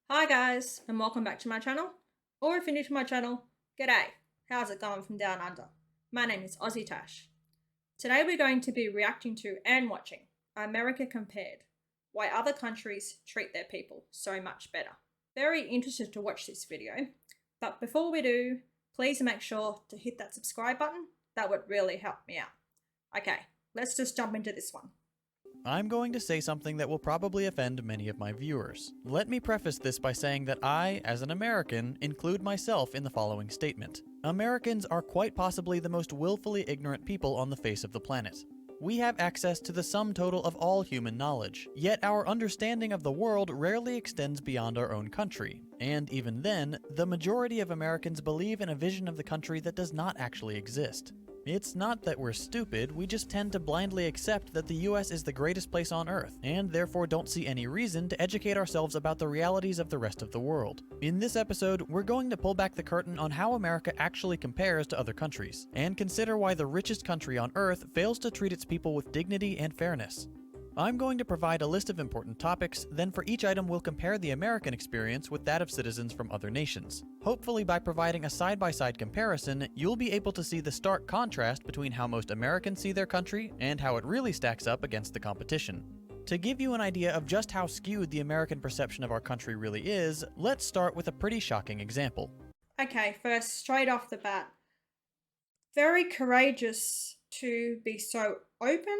Hi guys, and welcome back to my channel. Or if you're new to my channel, g'day. How's it going from down under? My name is AussieTash. Today we're going to be reacting to and watching America Compared, why other countries treat their people so much better. Very interested to watch this video, but before we do, please make sure to hit that subscribe button. That would really help me out. Okay, let's just jump into this one. I'm going to say something that will probably offend many of my viewers. Let me preface this by saying that I, as an American, include myself in the following statement. Americans are quite possibly the most willfully ignorant people on the face of the planet. We have access to the sum total of all human knowledge, yet our understanding of the world rarely extends beyond our own country. And even then, the majority of Americans believe in a vision of the country that does not actually exist. It's not that we're stupid, we just tend to blindly accept that the US is the greatest place on Earth, and therefore don't see any reason to educate ourselves about the realities of the rest of the world. In this episode, we're going to pull back the curtain on how America actually compares to other countries, and consider why the richest country on Earth fails to treat its people with dignity and fairness. I'm going to provide a list of important topics, then for each item we'll compare the American experience with that of citizens from other nations. Hopefully by providing a side-by-side comparison, you'll be able to see the stark contrast between how most Americans see their country and how it really stacks up against the competition. To give you an idea of just how skewed the American perception of our country really is, let's start with a pretty shocking example. Okay, first, straight off the bat, very courageous to be so open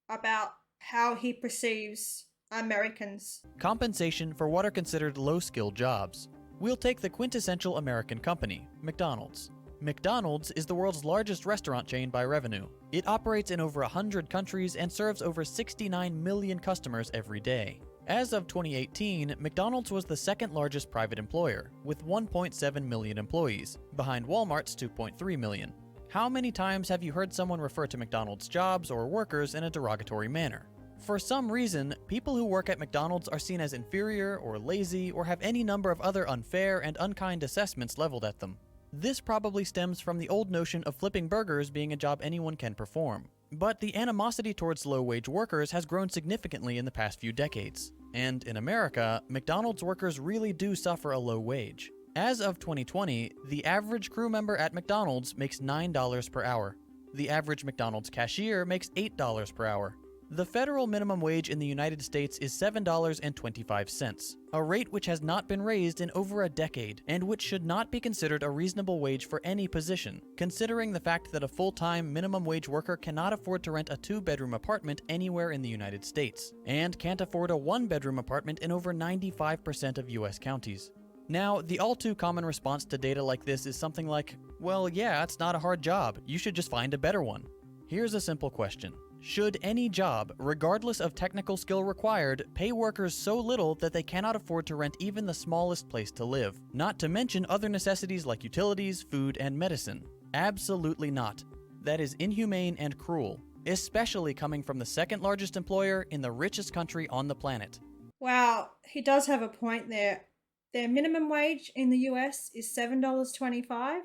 about how he perceives Americans. Compensation for what are considered low-skilled jobs. We'll take the quintessential American company, McDonald's. McDonald's is the world's largest restaurant chain by revenue. It operates in over 100 countries and serves over 69 million customers every day. As of 2018, McDonald's was the second largest private employer, with 1.7 million employees, behind Walmart's 2.3 million. How many times have you heard someone refer to McDonald's jobs or workers in a derogatory manner? For some reason, people who work at McDonald's are seen as inferior or lazy or have any number of other unfair and unkind assessments leveled at them. This probably stems from the old notion of flipping burgers being a job anyone can perform. But the animosity towards low-wage workers has grown significantly in the past few decades. And in America, McDonald's workers really do suffer a low wage. As of 2020, the average crew member at McDonald's makes $9 per hour. The average McDonald's cashier makes $8 per hour. The federal minimum wage in the United States is $7.25, a rate which has not been raised in over a decade, and which should not be considered a reasonable wage for any position, considering the fact that a full-time minimum wage worker cannot afford to rent a 2-bedroom apartment anywhere in the United States, and can't afford a 1-bedroom apartment in over 95% of US counties. Now, the all-too-common response to data like this is something like, well, yeah, it's not a hard job, you should just find a better one. Here's a simple question. Should any job, regardless of technical skill required, pay workers so little that they cannot afford to rent even the smallest place to live? Not to mention other necessities like utilities, food, and medicine. Absolutely not. That is inhumane and cruel, especially coming from the second largest employer in the richest country on the planet. Wow, he does have a point there. Their minimum wage in the US is $7.25,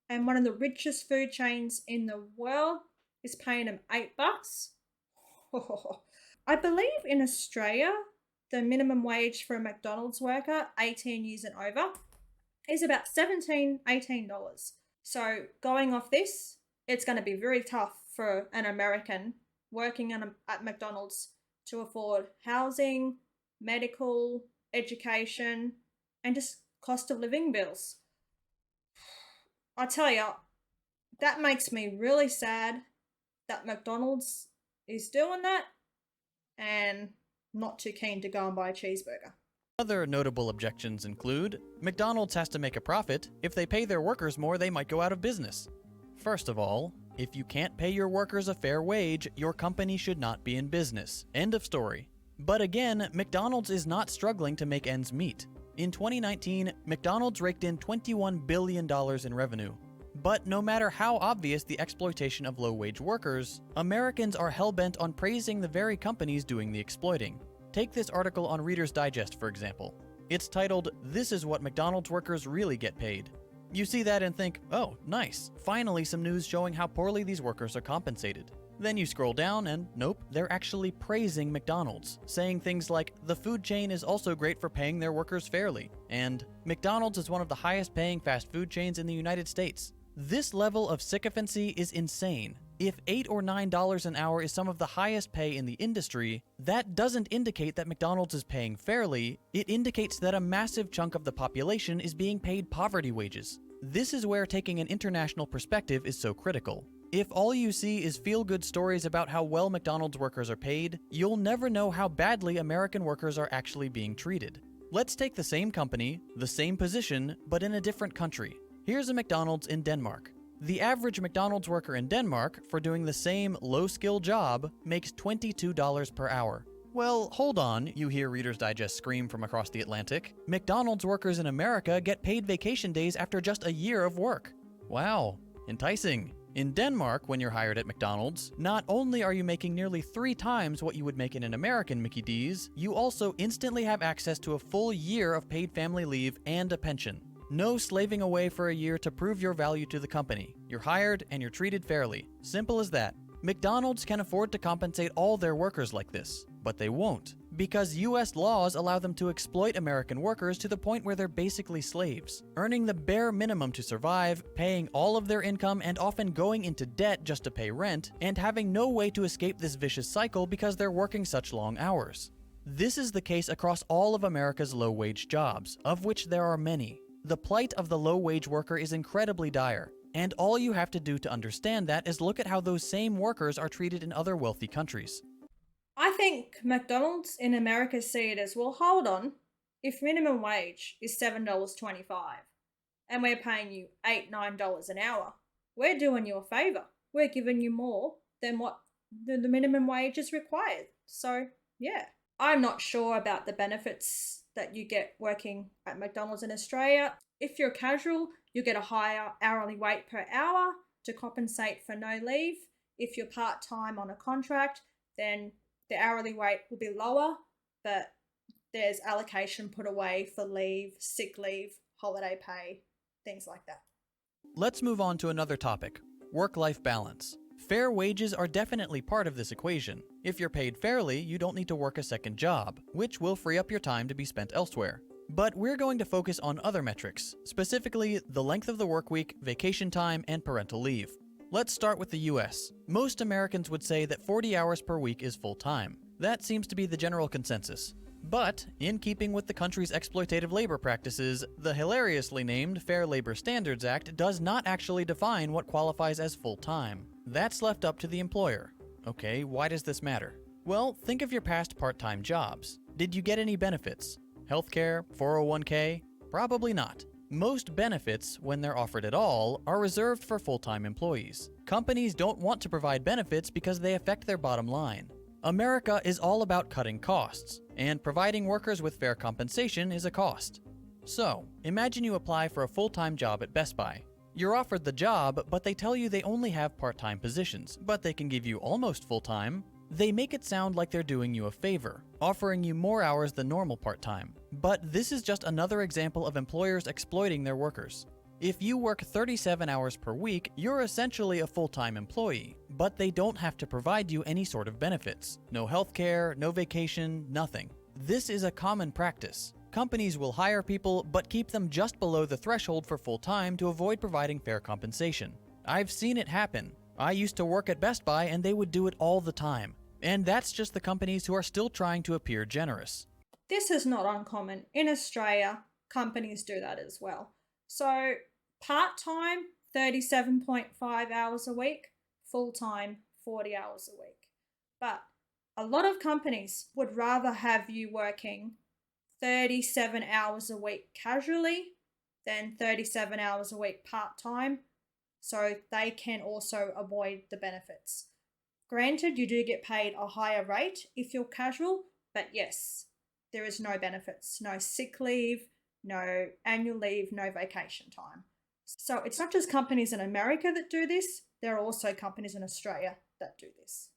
and one of the richest food chains in the world is paying them $8. I believe in Australia, the minimum wage for a McDonald's worker, 18 years and over, is about $17, $18. So going off this, it's going to be very tough for an American working at McDonald's to afford housing, medical, education, and just cost of living bills. I tell you, that makes me really sad that McDonald's is doing that, and not too keen to go and buy a cheeseburger. Other notable objections include, McDonald's has to make a profit. If they pay their workers more, they might go out of business. First of all, if you can't pay your workers a fair wage, your company should not be in business. End of story. But again, McDonald's is not struggling to make ends meet. In 2019, McDonald's raked in $21 billion in revenue. But no matter how obvious the exploitation of low-wage workers, Americans are hell-bent on praising the very companies doing the exploiting. Take this article on Reader's Digest, for example. It's titled, "This is what McDonald's workers really get paid." You see that and think, oh, nice, finally some news showing how poorly these workers are compensated. Then you scroll down and nope, they're actually praising McDonald's, saying things like, the food chain is also great for paying their workers fairly, and McDonald's is one of the highest paying fast food chains in the United States. This level of sycophancy is insane. If $8 or $9 an hour is some of the highest pay in the industry, that doesn't indicate that McDonald's is paying fairly, it indicates that a massive chunk of the population is being paid poverty wages. This is where taking an international perspective is so critical. If all you see is feel-good stories about how well McDonald's workers are paid, you'll never know how badly American workers are actually being treated. Let's take the same company, the same position, but in a different country. Here's a McDonald's in Denmark. The average McDonald's worker in Denmark, for doing the same low-skill job, makes $22 per hour. Well, hold on, you hear Reader's Digest scream from across the Atlantic. McDonald's workers in America get paid vacation days after just a year of work. Wow, enticing. In Denmark, when you're hired at McDonald's, not only are you making nearly 3 times what you would make in an American Mickey D's, you also instantly have access to a full year of paid family leave and a pension. No slaving away for a year to prove your value to the company. You're hired and you're treated fairly. Simple as that. McDonald's can afford to compensate all their workers like this, but they won't, because US laws allow them to exploit American workers to the point where they're basically slaves, earning the bare minimum to survive, paying all of their income and often going into debt just to pay rent, and having no way to escape this vicious cycle because they're working such long hours. This is the case across all of America's low-wage jobs, of which there are many. The plight of the low-wage worker is incredibly dire, and all you have to do to understand that is look at how those same workers are treated in other wealthy countries. I think McDonald's in America see it as, well, hold on, if minimum wage is $7.25 and we're paying you $8, $9 an hour, we're doing you a favor. We're giving you more than what the minimum wage is required. So, yeah. I'm not sure about the benefits that you get working at McDonald's in Australia. If you're casual, you get a higher hourly rate per hour to compensate for no leave. If you're part-time on a contract, then the hourly rate will be lower, but there's allocation put away for leave, sick leave, holiday pay, things like that. Let's move on to another topic, work-life balance. Fair wages are definitely part of this equation. If you're paid fairly, you don't need to work a second job, which will free up your time to be spent elsewhere. But we're going to focus on other metrics, specifically the length of the work week, vacation time, and parental leave. Let's start with the US. Most Americans would say that 40 hours per week is full-time. That seems to be the general consensus. But, in keeping with the country's exploitative labor practices, the hilariously named Fair Labor Standards Act does not actually define what qualifies as full-time. That's left up to the employer. Okay, why does this matter? Well, think of your past part-time jobs. Did you get any benefits? Healthcare, 401k? Probably not. Most benefits, when they're offered at all, are reserved for full-time employees. Companies don't want to provide benefits because they affect their bottom line. America is all about cutting costs, and providing workers with fair compensation is a cost. So, imagine you apply for a full-time job at Best Buy. You're offered the job, but they tell you they only have part-time positions, but they can give you almost full-time. They make it sound like they're doing you a favor, offering you more hours than normal part-time. But this is just another example of employers exploiting their workers. If you work 37 hours per week, you're essentially a full-time employee, but they don't have to provide you any sort of benefits. No healthcare, no vacation, nothing. This is a common practice. Companies will hire people, but keep them just below the threshold for full-time to avoid providing fair compensation. I've seen it happen. I used to work at Best Buy and they would do it all the time. And that's just the companies who are still trying to appear generous. This is not uncommon. In Australia, companies do that as well. So, part-time, 37.5 hours a week, full-time, 40 hours a week. But a lot of companies would rather have you working 37 hours a week casually than 37 hours a week part-time, so they can also avoid the benefits. Granted, you do get paid a higher rate if you're casual, but yes, there is no benefits, no sick leave, no annual leave, no vacation time. So it's not just companies in America that do this, there are also companies in Australia that do this.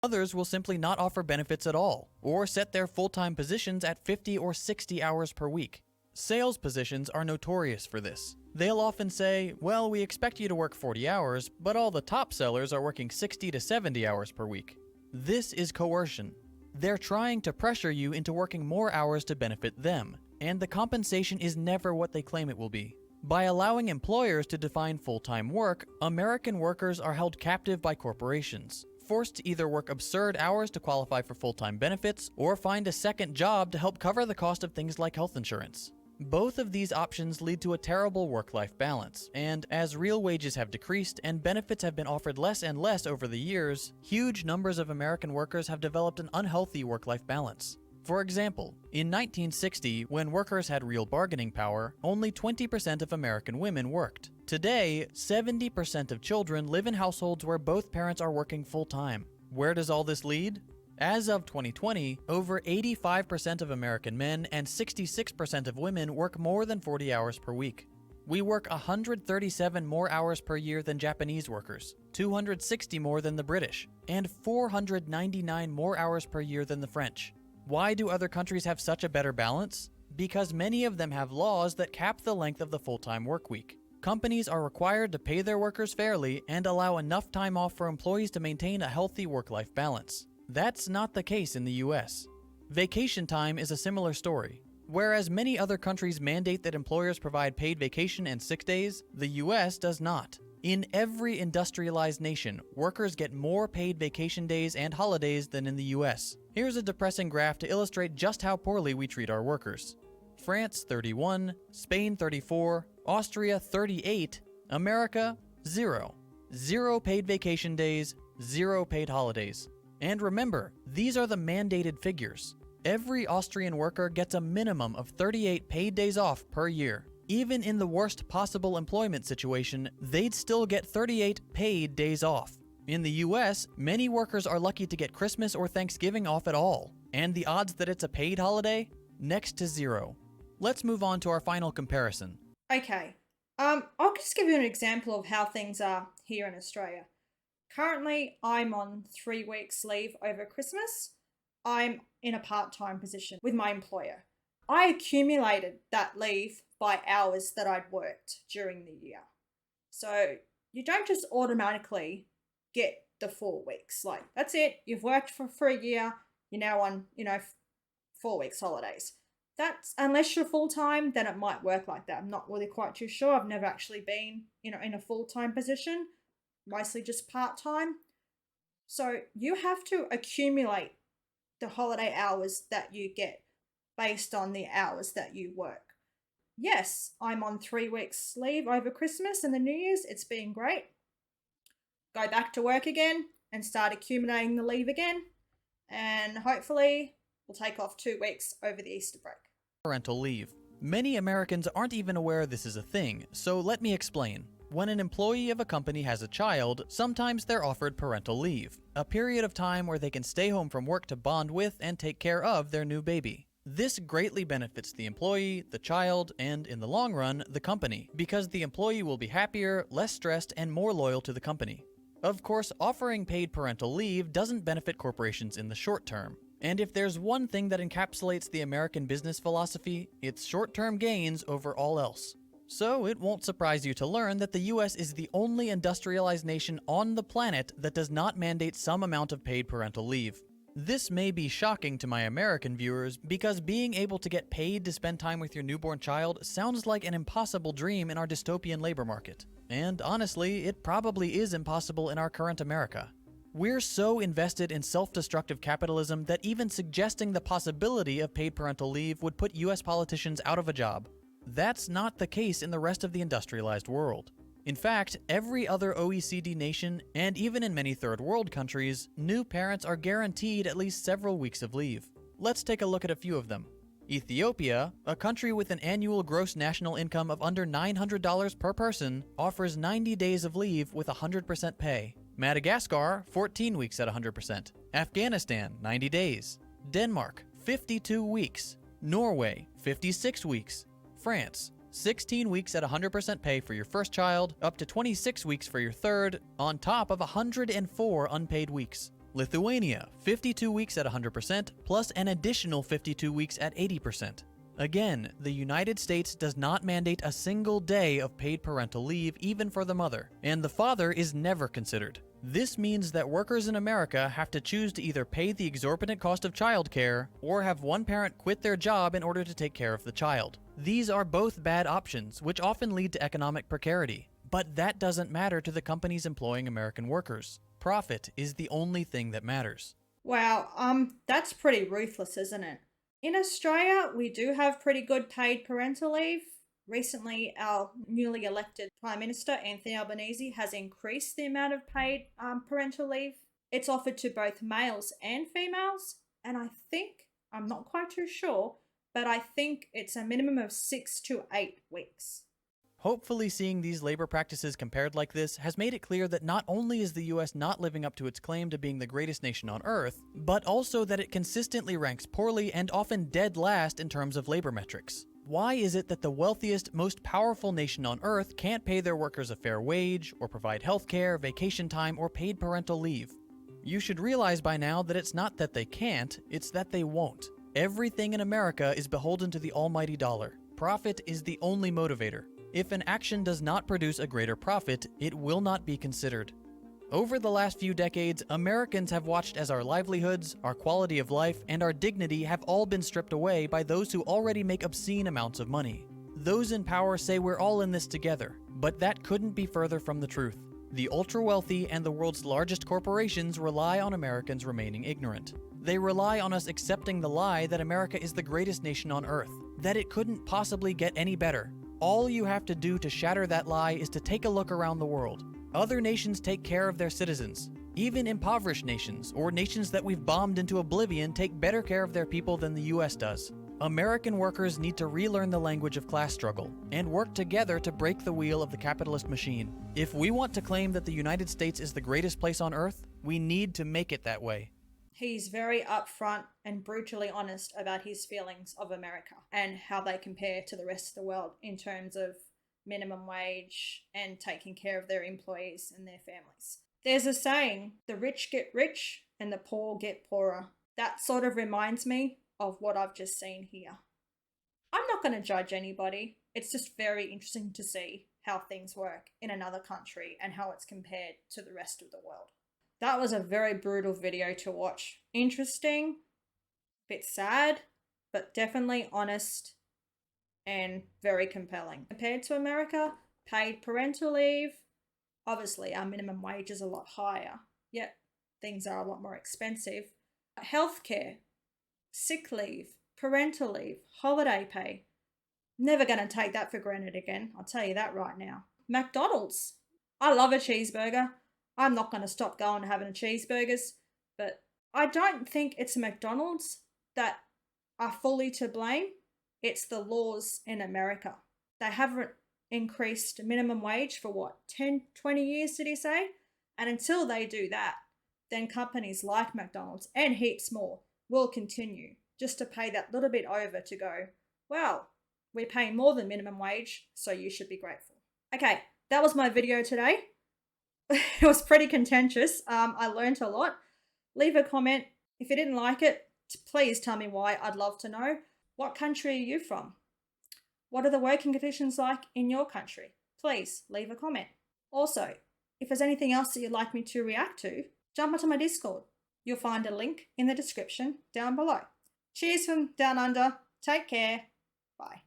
Others will simply not offer benefits at all, or set their full-time positions at 50 or 60 hours per week. Sales positions are notorious for this. They'll often say, well, we expect you to work 40 hours, but all the top sellers are working 60 to 70 hours per week. This is coercion. They're trying to pressure you into working more hours to benefit them, and the compensation is never what they claim it will be. By allowing employers to define full-time work, American workers are held captive by corporations, forced to either work absurd hours to qualify for full-time benefits or find a second job to help cover the cost of things like health insurance. Both of these options lead to a terrible work-life balance, and as real wages have decreased and benefits have been offered less and less over the years, huge numbers of American workers have developed an unhealthy work-life balance. For example, in 1960, when workers had real bargaining power, only 20% of American women worked. Today, 70% of children live in households where both parents are working full-time. Where does all this lead? As of 2020, over 85% of American men and 66% of women work more than 40 hours per week. We work 137 more hours per year than Japanese workers, 260 more than the British, and 499 more hours per year than the French. Why do other countries have such a better balance? Because many of them have laws that cap the length of the full-time work week. Companies are required to pay their workers fairly and allow enough time off for employees to maintain a healthy work-life balance. That's not the case in the US. Vacation time is a similar story. Whereas many other countries mandate that employers provide paid vacation and sick days, the US does not. In every industrialized nation, workers get more paid vacation days and holidays than in the US. Here's a depressing graph to illustrate just how poorly we treat our workers. France 31, Spain 34, Austria 38, America 0. 0 paid vacation days, 0 paid holidays. And remember, these are the mandated figures. Every Austrian worker gets a minimum of 38 paid days off per year. Even in the worst possible employment situation, they'd still get 38 paid days off. In the US, many workers are lucky to get Christmas or Thanksgiving off at all. And the odds that it's a paid holiday? Next to 0. Let's move on to our final comparison. Okay, I'll just give you an example of how things are here in Australia. Currently, I'm on 3 weeks leave over Christmas. I'm in a part-time position with my employer. I accumulated that leave by hours that I'd worked during the year. So you don't just automatically get the 4 weeks. Like, that's it. You've worked for a year. You're now on, 4 weeks holidays. That's, unless you're full-time, then it might work like that. I'm not really quite too sure. I've never actually been, in a full-time position. Mostly just part-time. So you have to accumulate the holiday hours that you get based on the hours that you work. Yes, I'm on 3 weeks leave over Christmas and the New Year's. It's been great. Go back to work again and start accumulating the leave again. And hopefully we'll take off 2 weeks over the Easter break. Parental leave. Many Americans aren't even aware this is a thing, so let me explain. When an employee of a company has a child, sometimes they're offered parental leave, a period of time where they can stay home from work to bond with and take care of their new baby. This greatly benefits the employee, the child, and, in the long run, the company, because the employee will be happier, less stressed, and more loyal to the company. Of course, offering paid parental leave doesn't benefit corporations in the short term. And if there's one thing that encapsulates the American business philosophy, it's short-term gains over all else. So it won't surprise you to learn that the US is the only industrialized nation on the planet that does not mandate some amount of paid parental leave. This may be shocking to my American viewers because being able to get paid to spend time with your newborn child sounds like an impossible dream in our dystopian labor market. And honestly, it probably is impossible in our current America. We're so invested in self-destructive capitalism that even suggesting the possibility of paid parental leave would put US politicians out of a job. That's not the case in the rest of the industrialized world. In fact, every other OECD nation, and even in many third world countries, new parents are guaranteed at least several weeks of leave. Let's take a look at a few of them. Ethiopia, a country with an annual gross national income of under $900 per person, offers 90 days of leave with 100% pay. Madagascar, 14 weeks at 100%. Afghanistan, 90 days. Denmark, 52 weeks. Norway, 56 weeks. France, 16 weeks at 100% pay for your first child, up to 26 weeks for your third, on top of 104 unpaid weeks. Lithuania, 52 weeks at 100%, plus an additional 52 weeks at 80%. Again, the United States does not mandate a single day of paid parental leave even for the mother, and the father is never considered. This means that workers in America have to choose to either pay the exorbitant cost of childcare or have one parent quit their job in order to take care of the child. These are both bad options, which often lead to economic precarity. But that doesn't matter to the companies employing American workers. Profit is the only thing that matters. Wow, that's pretty ruthless, isn't it? In Australia, we do have pretty good paid parental leave. Recently, our newly elected Prime Minister, Anthony Albanese, has increased the amount of paid parental leave. It's offered to both males and females, and I'm not quite too sure, but I think it's a minimum of 6 to 8 weeks. Hopefully, seeing these labor practices compared like this has made it clear that not only is the US not living up to its claim to being the greatest nation on Earth, but also that it consistently ranks poorly and often dead last in terms of labor metrics. Why is it that the wealthiest, most powerful nation on Earth can't pay their workers a fair wage, or provide healthcare, vacation time, or paid parental leave? You should realize by now that it's not that they can't, it's that they won't. Everything in America is beholden to the almighty dollar. Profit is the only motivator. If an action does not produce a greater profit, it will not be considered. Over the last few decades, Americans have watched as our livelihoods, our quality of life, and our dignity have all been stripped away by those who already make obscene amounts of money. Those in power say we're all in this together, but that couldn't be further from the truth. The ultra-wealthy and the world's largest corporations rely on Americans remaining ignorant. They rely on us accepting the lie that America is the greatest nation on Earth, that it couldn't possibly get any better. All you have to do to shatter that lie is to take a look around the world. Other nations take care of their citizens. Even impoverished nations, or nations that we've bombed into oblivion, take better care of their people than the US does. American workers need to relearn the language of class struggle and work together to break the wheel of the capitalist machine. If we want to claim that the United States is the greatest place on Earth, we need to make it that way. He's very upfront and brutally honest about his feelings of America and how they compare to the rest of the world in terms of minimum wage and taking care of their employees and their families. There's a saying, the rich get rich and the poor get poorer. That sort of reminds me of what I've just seen here. I'm not going to judge anybody. It's just very interesting to see how things work in another country and how it's compared to the rest of the world. That was a very brutal video to watch. Interesting, bit sad, but definitely honest and very compelling. Compared to America, paid parental leave, obviously our minimum wage is a lot higher, yet things are a lot more expensive. Healthcare, sick leave, parental leave, holiday pay. Never going to take that for granted again, I'll tell you that right now. McDonald's. I love a cheeseburger. I'm not going to stop going and having cheeseburgers, but I don't think it's McDonald's that are fully to blame. It's the laws in America. They haven't increased minimum wage for what, 10, 20 years, did he say? And until they do that, then companies like McDonald's and heaps more will continue just to pay that little bit over to go, well, we're paying more than minimum wage, so you should be grateful. Okay, that was my video today. It was pretty contentious. I learned a lot. Leave a comment. If you didn't like it, please tell me why. I'd love to know. What country are you from? What are the working conditions like in your country? Please leave a comment. Also, if there's anything else that you'd like me to react to, jump onto my Discord. You'll find a link in the description down below. Cheers from down under. Take care. Bye.